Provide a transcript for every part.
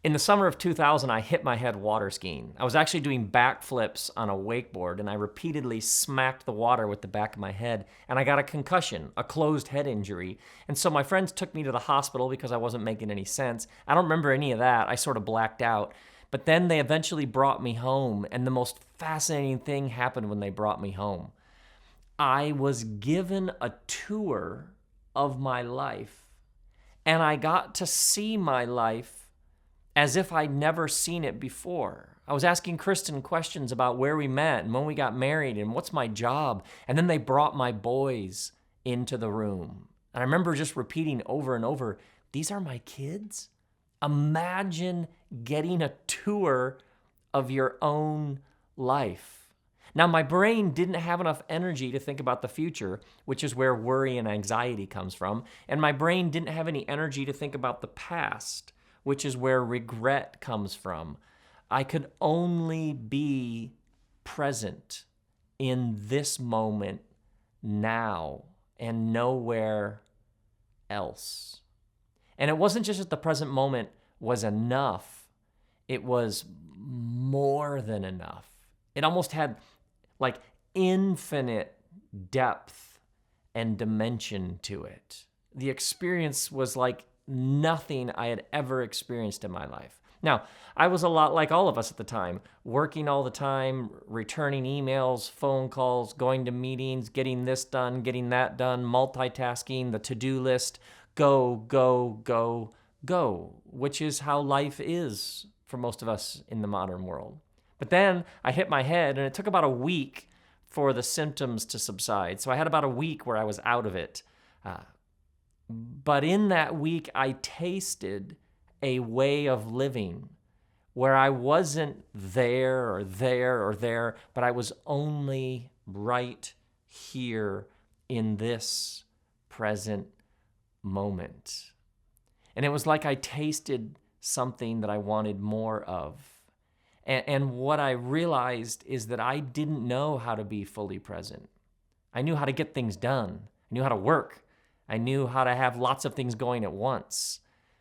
In the summer of 2000, I hit my head water skiing. I was actually doing backflips on a wakeboard, and I repeatedly smacked the water with the back of my head, and I got a concussion, a closed head injury. And so my friends took me to the hospital because I wasn't making any sense. I don't remember any of that. I sort of blacked out. But then they eventually brought me home, and the most fascinating thing happened when they brought me home. I was given a tour of my life, and I got to see my life as if I'd never seen it before. I was asking Kristen questions about where we met and when we got married and what's my job. And then they brought my boys into the room. And I remember just repeating over and over, these are my kids? Imagine getting a tour of your own life. Now, my brain didn't have enough energy to think about the future, which is where worry and anxiety comes from. And my brain didn't have any energy to think about the past, which is where regret comes from. I could only be present in this moment now and nowhere else. And it wasn't just that the present moment was enough, it was more than enough. It almost had like infinite depth and dimension to it. The experience was like nothing I had ever experienced in my life. Now, I was a lot like all of us at the time, working all the time, returning emails, phone calls, going to meetings, getting this done, getting that done, multitasking, the to-do list, go, go, go, go, which is how life is for most of us in the modern world. But then I hit my head, and it took about a week for the symptoms to subside. So I had about a week where I was out of it. But in that week, I tasted a way of living where I wasn't there or there or there, but I was only right here in this present moment. And it was like I tasted something that I wanted more of. And what I realized is that I didn't know how to be fully present. I knew how to get things done. I knew how to work. I knew how to have lots of things going at once,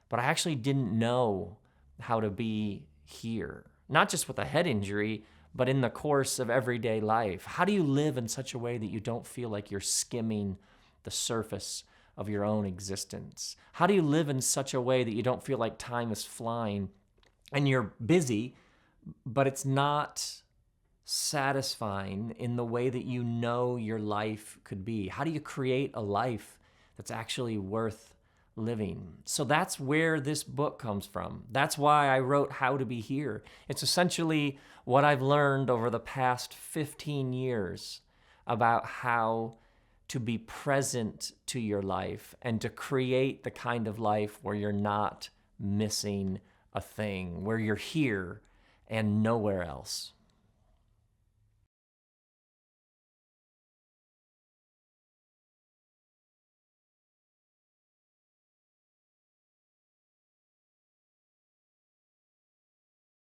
but I actually didn't know how to be here, not just with a head injury, but in the course of everyday life. How do you live in such a way that you don't feel like you're skimming the surface of your own existence? How do you live in such a way that you don't feel like time is flying and you're busy, but it's not satisfying in the way that you know your life could be? How do you create a life that's actually worth living? So that's where this book comes from. That's why I wrote How to Be Here. It's essentially what I've learned over the past 15 years about how to be present to your life and to create the kind of life where you're not missing a thing, where you're here and nowhere else.